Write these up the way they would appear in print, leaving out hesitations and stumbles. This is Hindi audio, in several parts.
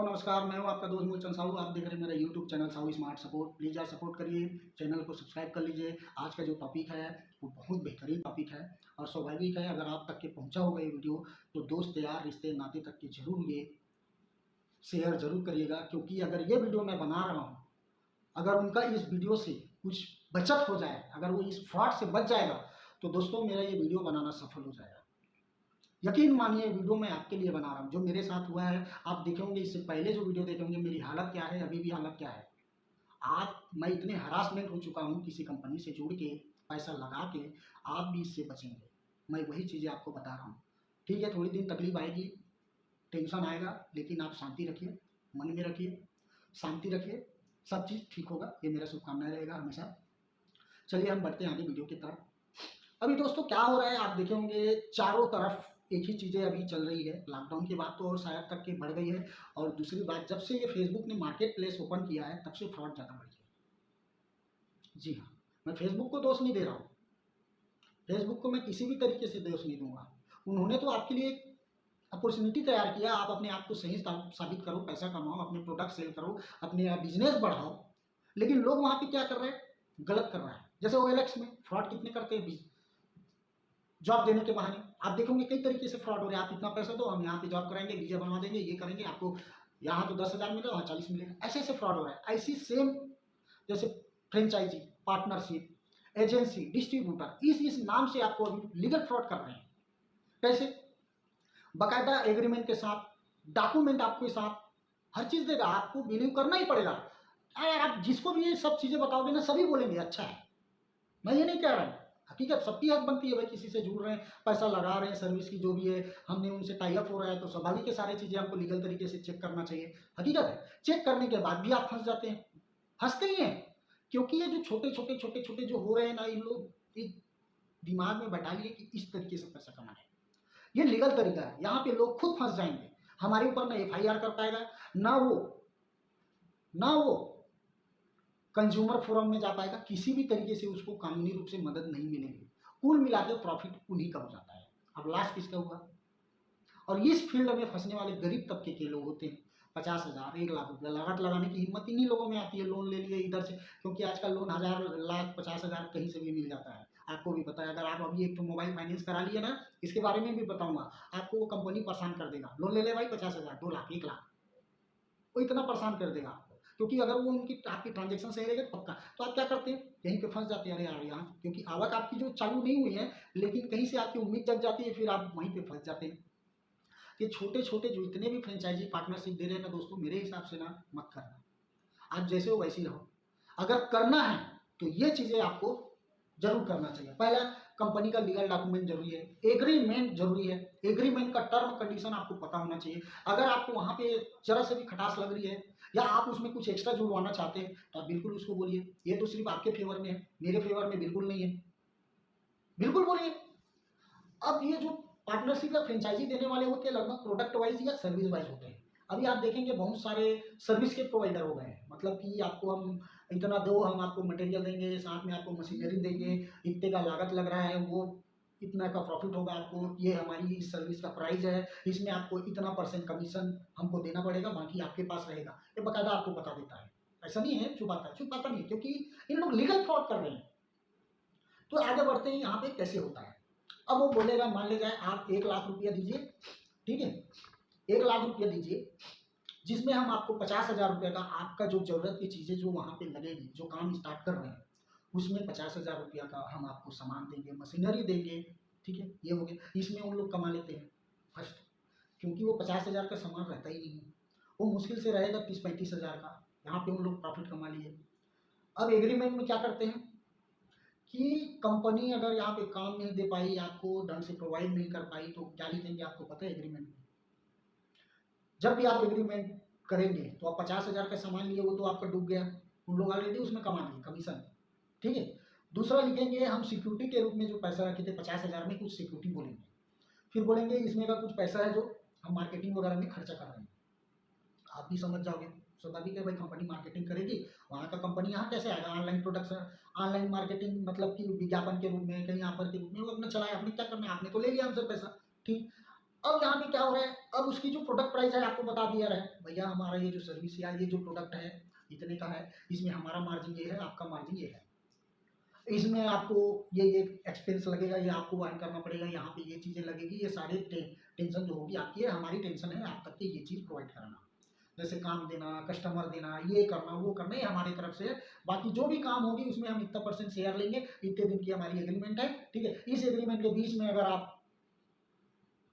दोस्तों नमस्कार, मैं हूं आपका दोस्त मूलचंद साहू। आप देख रहे हैं मेरा YouTube channel Sahu smart support. Please यार सपोर्ट करिए, चैनल को सब्सक्राइब कर लीजिए। आज का जो टॉपिक है वो बहुत बेहतरीन टॉपिक है और स्वाभाविक है, अगर आप तक के पहुंचा होगा ये वीडियो तो दोस्त यार रिश्ते नाते तक के जरूर ये शेयर जरूर करिएगा। क्योंकि अगर ये वीडियो मैं बना रहा हूँ, अगर उनका इस वीडियो से कुछ बचत हो जाए, अगर वो इस फ्रॉड से बच जाएगा तो दोस्तों मेरा ये वीडियो बनाना सफल हो जाएगा। यकीन मानिए, वीडियो मैं आपके लिए बना रहा हूँ। जो मेरे साथ हुआ है आप देखेंगे, इससे पहले जो वीडियो देखेंगे मेरी हालत क्या है, अभी भी हालत क्या है। मैं इतने हरासमेंट हो चुका हूँ किसी कंपनी से जुड़ के, पैसा लगा के। आप भी इससे बचेंगे, मैं वही चीज़ें आपको बता रहा हूँ। ठीक है, थोड़ी दिन तकलीफ आएगी, टेंशन आएगा, लेकिन आप शांति रखिए, मन में रखिए, शांति रखिए, सब चीज़ ठीक होगा। ये मेरा शुभकामनाएं रहेगा हमेशा। चलिए हम बढ़ते हैं आगे वीडियो की तरफ। अभी दोस्तों क्या हो रहा है, आप देखे होंगे चारों तरफ एक ही चीज़ें अभी चल रही है। लॉकडाउन की बात तो और शायद तक के बढ़ गई है, और दूसरी बात, जब से ये फेसबुक ने मार्केट प्लेस ओपन किया है तब से फ्रॉड ज़्यादा बढ़ गया। जी हाँ, मैं फेसबुक को दोष नहीं दे रहा हूँ, फेसबुक को मैं किसी भी तरीके से दोष नहीं दूंगा। उन्होंने तो आपके लिए एक अपॉर्चुनिटी तैयार किया, आप अपने आप को सही साबित करो, पैसा कमाओ, अपने प्रोडक्ट सेल करो, अपने बिजनेस बढ़ाओ। लेकिन लोग वहाँ पे क्या कर रहे हैं, गलत कर रहे हैं। जैसे OLX में फ्रॉड कितने करते हैं, जॉब देने के बहाने। आप देखोगे कई तरीके से फ्रॉड हो रहे हैं। आप इतना पैसा दो, हम यहाँ पे जॉब कराएंगे, वीजा बनवा देंगे, ये करेंगे, आपको यहाँ तो 10,000 मिलेगा, वहाँ 40 मिलेगा। ऐसे ऐसे फ्रॉड हो रहा है। ऐसी सेम जैसे फ्रेंचाइजी, पार्टनरशिप, एजेंसी, डिस्ट्रीब्यूटर, इस नाम से आपको अभी लीगल फ्रॉड कर रहे हैं। कैसे? बाकायदा एग्रीमेंट के साथ, डॉक्यूमेंट आपके साथ, हर चीज़ देगा, आपको बिलीव करना ही पड़ेगा। यार आप जिसको भी ये सब चीज़ें बताओगे ना, सभी बोलेंगे अच्छा है। मैं ये नहीं कह रहा हूँ, हकीकत सबकी हक बनती है भाई, किसी से जुड़ रहे हैं, पैसा लगा रहे हैं, सर्विस की जो भी है, हमने उनसे टाई अप हो रहा है तो स्वाभाविक है सारी चीज़ें हमको लीगल तरीके से चेक करना चाहिए। हकीकत है, चेक करने के बाद भी आप फंस जाते हैं, फंसते ही हैं। क्योंकि ये जो छोटे छोटे जो हो रहे हैं ना, इन लोग एक दिमाग में बैठा लिए कि इस तरीके से पैसा कमाना है, ये लीगल तरीका है। यहाँ पे लोग खुद फंस जाएंगे, हमारे ऊपर ना FIR कर पाएगा, ना वो कंज्यूमर फोरम में जा पाएगा, किसी भी तरीके से उसको कानूनी रूप से मदद नहीं मिलेगी। कुल मिलाकर प्रॉफिट उन्हीं का हो जाता है। अब लास्ट किसका हुआ? और इस फील्ड में फंसने वाले गरीब तबके के लोग होते हैं। 50,000, 1 लाख रुपया लागत लगाने की हिम्मत इन्हीं लोगों में आती है। लोन ले लिए इधर से, क्योंकि आजकल लोन 1,000, लाख, 50,000 कहीं से भी मिल जाता है। आपको भी पता है, अगर आप अभी एक तो मोबाइल फाइनेंस करा लिए ना, इसके बारे में भी बताऊंगा आपको। वो कंपनी परेशान कर देगा, लोन ले ले भाई 50,000, 2 लाख, 1 लाख, वो इतना परेशान कर देगा आपको। क्योंकि अगर वो उनकी आपकी ट्रांजेक्शन सही रहेगा पक्का, तो आप क्या करते हैं, यहीं पे फंस जाते हैं। अरे यार यहाँ, क्योंकि आवक आपकी जो चालू नहीं हुई है, लेकिन कहीं से आपकी उम्मीद जग जाती है, फिर आप वहीं पे फंस जाते हैं। ये छोटे छोटे जो इतने भी फ्रेंचाइजी पार्टनरशिप दे रहे हैं ना दोस्तों, मेरे हिसाब से ना मत करना। आप जैसे हो वैसे ही रहो। अगर करना है तो ये चीज़ें आपको जरूर करना चाहिए। पहला, कंपनी का लीगल डॉक्यूमेंट जरूरी है, एग्रीमेंट जरूरी है, एग्रीमेंट का टर्म कंडीशन आपको पता होना चाहिए। अगर आपको वहाँ पे जरा से भी खटास लग रही है या आप उसमें कुछ एक्स्ट्रा जुड़वाना चाहते हैं तो आप बिल्कुल उसको बोलिए। ये तो सिर्फ आपके फेवर में है, मेरे फेवर में बिल्कुल नहीं है, बिल्कुल बोलिए। अब ये जो पार्टनरशिप या फ्रेंचाइजी देने वाले होते हैं, लगभग प्रोडक्ट वाइज या सर्विस वाइज होते हैं। अभी आप देखेंगे बहुत सारे सर्विस के प्रोवाइडर हो गए हैं, मतलब कि आपको हम इतना दो, हम आपको मटेरियल देंगे, साथ में आपको मशीनरी देंगे, इतने का लागत लग रहा है, वो इतना का प्रॉफिट होगा आपको, ये हमारी इस सर्विस का प्राइस है, इसमें आपको इतना % कमीशन हमको देना पड़ेगा, बाकी आपके पास रहेगा। ये बकायदा आपको बता देता है। ऐसा नहीं है छुपाता नहीं है, क्योंकि इन लोग लीगल फ्रॉड कर रहे हैं। तो आगे बढ़ते हैं, यहाँ पे कैसे होता है। अब वो बोलेगा, मान ले जाए आप 1 लाख रुपया दीजिए, ठीक है, 1 लाख रुपया दीजिए, जिसमें हम आपको 50,000 रुपये का, आपका जो जरूरत की चीज़ें जो वहाँ पे लगेगी, जो काम स्टार्ट कर रहे हैं, उसमें 50,000 रुपया का हम आपको सामान देंगे, मशीनरी देंगे। ठीक है, ये हो गया। इसमें उन लोग कमा लेते हैं फर्स्ट, क्योंकि वो 50,000 का सामान रहता ही नहीं है, वो मुश्किल से रहेगा 30-35,000 का। यहाँ पे उन लोग प्रॉफिट कमा लिए। अब एग्रीमेंट में क्या करते हैं कि कंपनी अगर यहाँ पे काम नहीं दे पाई, आपको ढंग से प्रोवाइड नहीं कर पाई, तो क्या लिखेंगे आपको पता है एग्रीमेंट में? जब भी आप एग्रीमेंट करेंगे तो आप 50,000 का सामान लिए, वो तो आपका डूब गया, उन लोग ऑलरेडी उसमें कमा लिए कमीशन। ठीक है, दूसरा लिखेंगे हम सिक्योरिटी के रूप में जो पैसा रखे थे 50,000 में, कुछ सिक्योरिटी बोलेंगे। फिर बोलेंगे इसमें का कुछ पैसा है जो हम मार्केटिंग वगैरह में खर्चा कर रहे हैं। आप भी समझ जाओगे, स्वाभाविक है भाई, कंपनी मार्केटिंग करेगी, वहाँ का कंपनी यहाँ कैसे आएगा? ऑनलाइन प्रोडक्शन, ऑनलाइन मार्केटिंग, मतलब कि विज्ञापन के रूप में, कहीं ऑफर के रूप में वो अपना चलाए। आपने क्या करना है, आपने तो ले लिया हमसे पैसा। ठीक, अब यहाँ पे क्या हो रहा है, अब उसकी जो प्रोडक्ट प्राइस है आपको बता दिया रहा है, भैया हमारा ये जो सर्विस या ये जो प्रोडक्ट है इतने का है, इसमें हमारा मार्जिन ये है, आपका मार्जिन ये है, इसमें आपको ये एक्सपेंस लगेगा, ये आपको वहन करना पड़ेगा, यहाँ पे ये चीज़ें लगेगी, ये सारे टेंशन जो होगी आपकी, हमारी टेंशन है आप तक के ये चीज़ प्रोवाइड कराना, जैसे काम देना, कस्टमर देना, ये करना वो करना, ये हमारी तरफ से है, बाकी जो भी काम होगी उसमें हम इतना % शेयर लेंगे, इतने दिन की हमारी एग्रीमेंट है, ठीक है। इस एग्रीमेंट के बीच में अगर आप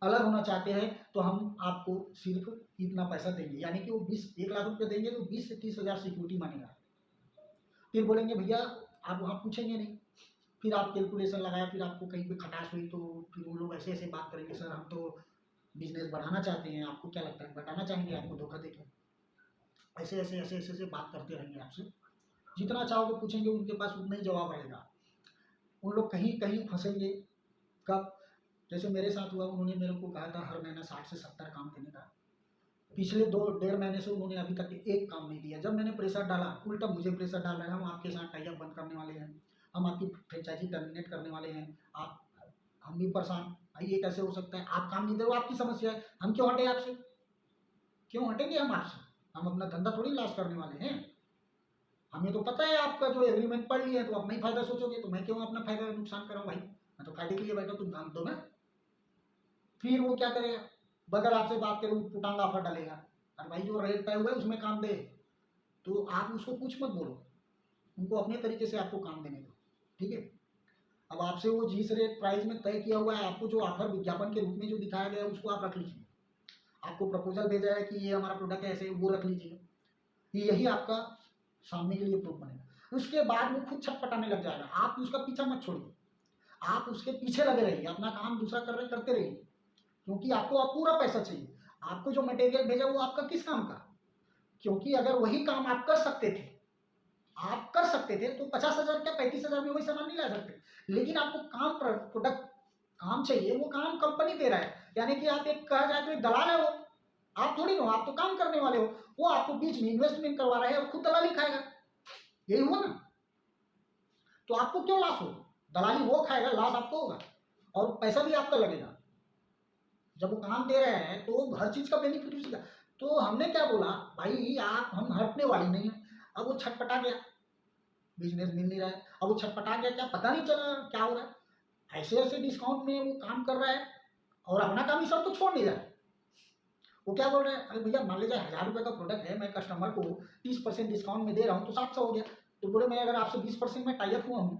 अलग होना चाहते हैं तो हम आपको सिर्फ इतना पैसा देंगे, यानी कि वो 1 लाख रुपये देंगे तो 20 से 30 हज़ार सिक्योरिटी मानेगा। फिर बोलेंगे भैया आप वहाँ पूछेंगे नहीं, फिर आप कैलकुलेशन लगाया, फिर आपको कहीं पे खटास हुई तो फिर वो लोग ऐसे ऐसे बात करेंगे, सर हम तो बिजनेस बढ़ाना चाहते हैं, आपको क्या लगता है बढ़ाना चाहेंगे आपको धोखा देके, ऐसे ऐसे ऐसे ऐसे ऐसे बात करते रहेंगे आपसे, जितना चाहोगे पूछेंगे उनके पास उतना ही जवाब रहेगा, उन लोग कहीं कहीं फंसेंगे। कब, जैसे मेरे साथ हुआ, उन्होंने मेरे को कहा था हर महीना 60 से 70 काम देने का, पिछले 2 डेढ़ महीने से उन्होंने अभी तक एक काम नहीं दिया। जब मैंने प्रेशर डाला, उल्टा मुझे प्रेशर डाल रहे हैं, हम आपके साथ टाई अप बंद करने वाले हैं, हम आपकी फ्रेंचाइजी टर्मिनेट करने वाले हैं, आप हम भी परेशान, भाई ये कैसे हो सकता है, आप काम नहीं दे रहे हो, आपकी समस्या है, हम क्यों हटे आपसे, क्यों हटेंगे हम आपसे, हम अपना धंधा थोड़ी लॉस करने वाले हैं, हमें तो पता है आपका जो एग्रीमेंट पढ़ लिया है तो अपना ही फायदा सोचोगे, तो मैं क्यों अपना फायदा नुकसान कराऊं भाई, मैं तो फायदे के लिए बैठा, तुम काम दो ना। फिर वो क्या करेगा, बगैर आपसे बात करे वो पुटांगा ऑफर डालेगा, अरे भाई जो रेट तय हुआ है उसमें काम दे, तो आप उसको कुछ मत बोलो, उनको अपने तरीके से आपको काम देने दो, ठीक है। अब आपसे वो जिस रेट प्राइस में तय किया हुआ है, आपको जो ऑफर विज्ञापन के रूप में जो दिखाया गया है उसको आप रख लीजिए, आपको प्रपोजल भेजा है कि ये हमारा प्रोडक्ट है ऐसे, वो रख लीजिए, यही आपका सामने के लिए प्रूफ बनेगा। उसके बाद वो खुद छटपटाने लग जाएगा, आप उसका पीछा मत छोड़िए, आप उसके पीछे लगे रहिए, अपना काम दूसरा कर रहे करते रहिए, क्योंकि आपको अब पूरा पैसा चाहिए। आपको जो मटेरियल भेजा वो आपका किस काम का, क्योंकि अगर वही काम आप कर सकते थे, आप कर सकते थे तो 50,000 क्या 35,000 में वही सामान नहीं ला सकते, लेकिन आपको काम प्रोडक्ट काम चाहिए, वो काम कंपनी दे रहा है, यानी कि आप एक कहा जाए तो एक दलाल है वो, आप थोड़ी हो, आप तो काम करने वाले हो, वो आपको बीच में इन्वेस्टमेंट करवा रहा है और खुद दलाली खाएगा, यही हुआ ना। तो आपको क्यों लॉस हो, दलाली वो खाएगा, लॉस आपको होगा और पैसा भी आपका लगेगा। जब वो काम दे रहे हैं तो हर चीज का बेनिफिट उसी का। तो हमने क्या बोला, भाई आप हम हटने वाली नहीं है। अब वो छटपटा गया, बिजनेस मिल नहीं रहा है, अब वो छटपटा गया, क्या पता नहीं चला क्या हो रहा है, ऐसे ऐसे डिस्काउंट में वो काम कर रहा है और अपना काम ही सब तो छोड़ नहीं रहा है। वो क्या बोल रहे हैं, अरे भैया मान लीजिए 1,000 रुपये का प्रोडक्ट है, मैं कस्टमर को 30% डिस्काउंट में दे रहा हूँ तो 700 हो गया, तो बोले मैं अगर आपसे 20% में टाई अप हुआ हूँ,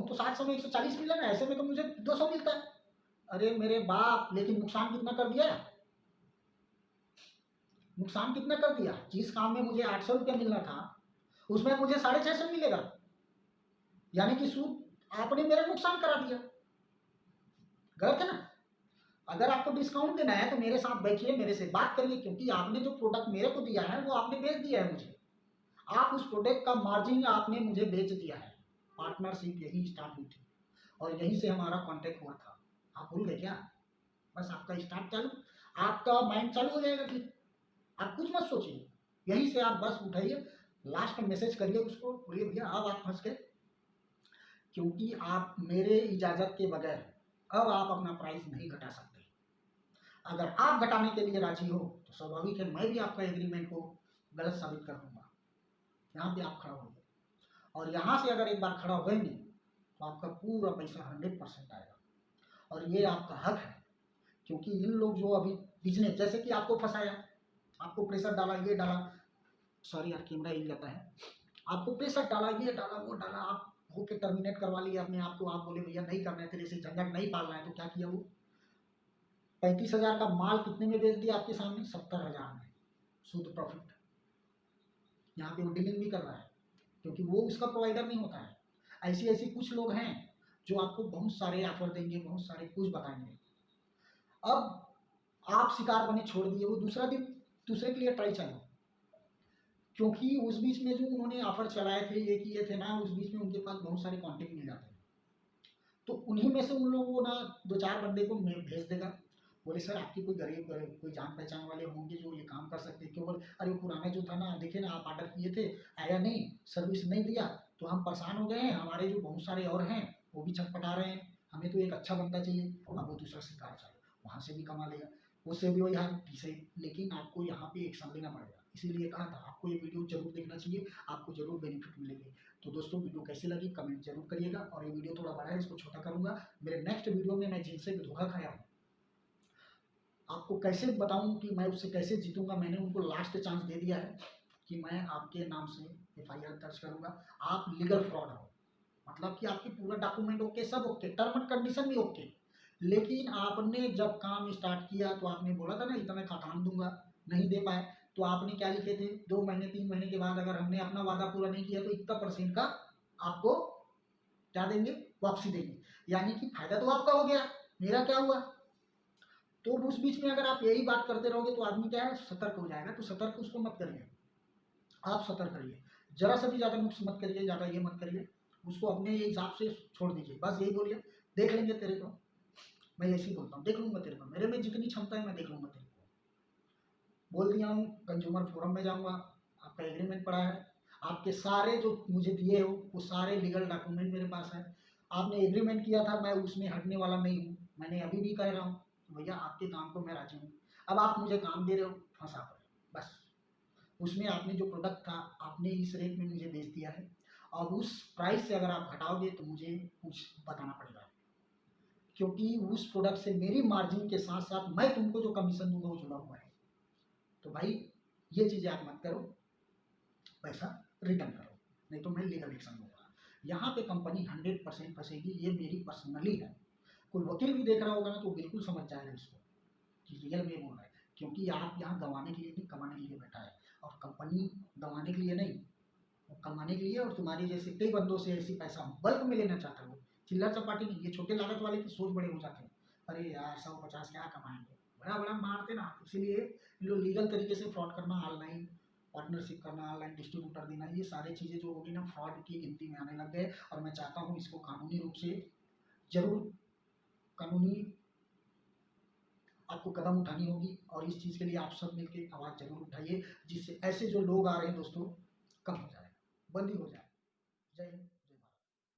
तो 700 में 140 मिला ना, ऐसे में तो मुझे 200 मिलता है। अरे मेरे बाप, लेकिन नुकसान कितना कर दिया, नुकसान कितना कर दिया, जिस काम में मुझे 800 रुपया मिलना था उसमें मुझे 650 मिलेगा, यानी कि सूद आपने मेरा नुकसान करा दिया, गलत है ना। अगर आपको डिस्काउंट देना है तो मेरे साथ बैठिए, मेरे से बात करिए, क्योंकि आपने जो प्रोडक्ट मेरे को दिया है वो आपने बेच दिया है मुझे, आप उस प्रोडक्ट का मार्जिन आपने मुझे बेच दिया है। पार्टनरशिप यही स्टार्ट हुई थी और यहीं से हमारा कॉन्टेक्ट हुआ था, आप भूल गए क्या, बस आपका स्टार्ट चालू, आपका माइंड चालू हो जाएगा, फिर आप कुछ मत सोचिए, यहीं से आप बस उठाइए, लास्ट में मैसेज करिए उसको, बोलिए भैया अब आप फंस गए, क्योंकि आप मेरे इजाज़त के बगैर अब आप अपना प्राइस नहीं घटा सकते। अगर आप घटाने के लिए राजी हो तो स्वाभाविक है मैं भी आपका एग्रीमेंट को गलत साबित कर दूंगा। यहाँ पे आप खड़ा होंगे और यहाँ से अगर एक बार खड़ा होंगे तो आपका पूरा पैसा 100% आएगा और ये आपका हक है, क्योंकि इन लोग जो अभी बिजनेस जैसे कि आपको फंसाया, आपको प्रेशर डाला, ये डाला, सॉरी यार कैमरा हिल जाता है, आपको प्रेशर डाला, ये डाला, वो डाला, आप होके टर्मिनेट करवा लिए अपने आप को, आप बोले भैया नहीं करना है, तेरे से झंझट नहीं पालना है, तो क्या किया वो 35,000 का माल कितने में बेच दिया आपके सामने, 70,000 में, शुद्ध प्रॉफिट। यहाँ पे वो डीलिंग भी कर रहा है क्योंकि वो उसका प्रोवाइडर नहीं होता है। ऐसी ऐसी कुछ लोग हैं जो आपको बहुत सारे ऑफर देंगे, बहुत सारे कुछ बताएंगे। अब आप शिकार बने छोड़ दिए, वो दूसरा दिन दूसरे के लिए ट्राई चालू, क्योंकि उस बीच में जो उन्होंने ऑफर चलाए थे, ये किए थे ना, उस बीच में उनके पास बहुत सारे कॉन्टेक्ट मिल जाते हैं, तो उन्हीं में से उन लोगों को ना 2-4 बंदे को भेज देगा, बोले सर आपकी कोई गरीब कोई जान पहचान वाले होंगे जो ये काम कर सकते हैं, क्यों बोले अरे वो पुराने जो था ना, देखिए ना आप ऑर्डर किए थे आया नहीं, सर्विस नहीं दिया, तो हम परेशान हो गए हैं, हमारे जो बहुत सारे और हैं वो भी छटपटा रहे हैं, हमें तो एक अच्छा बंदा चाहिए, अब वो दूसरा शिकार चाहे वहाँ से भी कमा लेगा, उससे भी वही हाल से। लेकिन आपको यहाँ पे एक्शन लेना पड़ेगा, इसीलिए कहा था आपको ये वीडियो जरूर देखना चाहिए, आपको जरूर बेनिफिट मिलेंगे। तो दोस्तों वीडियो कैसी लगी कमेंट जरूर करिएगा, और ये वीडियो थोड़ा बड़ा है, इसको छोटा करूँगा। मेरे नेक्स्ट वीडियो में मैं जिनसे भी धोखा खाया हूँ आपको कैसे बताऊं कि मैं उससे कैसे जीतूंगा। मैंने उनको लास्ट चांस दे दिया है कि मैं आपके नाम से FIR दर्ज करूंगा। आप लीगल फ्रॉड हो, मतलब कि आपके पूरा डॉक्यूमेंट ओके, सब ओके, टर्म एंड कंडीशन भी ओके, लेकिन आपने जब काम स्टार्ट किया तो आपने बोला था ना इतना का काम दूंगा, नहीं दे पाए। तो आपने क्या लिखे थे, 2 महीने 3 महीने के बाद अगर हमने अपना वादा पूरा नहीं किया तो इतना % का आपको क्या देंगे, वापसी देंगे। यानी कि फायदा तो आपका हो गया, मेरा क्या हुआ। तो उस बीच में अगर आप यही बात करते रहोगे तो आदमी क्या है, सतर्क हो जाएगा। तो सतर्क उसको मत करिए, आप सतर्क करिए, जरा सा भी ज़्यादा नुक्स मत करिए, ज़्यादा ये मत करिए, उसको अपने हिसाब से छोड़ दीजिए। बस यही बोलिए, देख लेंगे तेरे को, मैं ऐसे ही बोलता हूँ, देख लूँगा तेरे को, मेरे में जितनी क्षमता है मैं देख लूँगा तेरे को। बोल दिया हूँ, कंज्यूमर फोरम में जाऊँगा, आपका एग्रीमेंट पड़ा है, आपके सारे जो मुझे दिए हो वो सारे लीगल डॉक्यूमेंट मेरे पास है। आपने एग्रीमेंट किया था, मैं उसमें हटने वाला नहीं हूँ। मैंने अभी भी कह रहा हूँ भैया आपके काम को मैं राजी हूँ। अब आप मुझे काम दे रहे हो, फंसा पड़े बस। उसमें आपने जो प्रोडक्ट था आपने इस रेट में मुझे बेच दिया है, अब उस प्राइस से अगर आप घटाओगे तो मुझे कुछ बताना पड़ेगा, क्योंकि उस प्रोडक्ट से मेरी मार्जिन के साथ साथ मैं तुमको जो कमीशन दूंगा वो जुड़ा हुआ है। तो भाई ये चीज़ें आप मत करो, पैसा रिटर्न करो, नहीं तो मैं लीगल एक्शन लूँगा। यहाँ पे कंपनी 100% फंसेगी, ये मेरी पर्सनली है। कोई वकील भी देख रहा होगा ना तो बिल्कुल समझ जाएगा इसको कि रियल में बोल रहा है, क्योंकि आप यहाँ गंवाने के लिए नहीं, कमाने के लिए बैठा है। और कंपनी गंवाने के लिए नहीं, वो कमाने के लिए। और तुम्हारे जैसे कई बंदों से ऐसी पैसा बल्क में लेना चाहता है, चिल्लर चपाटी नहीं। ये छोटे लागत वाले की सोच बड़े हो जाते हैं, अरे यार 100-50 क्या कमाएंगे, बड़ा बड़ा मारते ना। इसीलिए लोग लीगल तरीके से फ्रॉड करना, ऑनलाइन पार्टनरशिप करना, ऑनलाइन डिस्ट्रीब्यूटर देना, ये सारी चीज़ें जो होगी ना फ्रॉड की गिनती में आने लग गए। और मैं चाहता हूँ इसको कानूनी रूप से जरूर, कानूनी आपको कदम उठानी होगी। और इस चीज़ के लिए आप सब मिलकर आवाज़ जरूर उठाइए, जिससे ऐसे जो लोग आ रहे हैं दोस्तों कम हो जाए, बंद ही हो जाए। जय हिंद।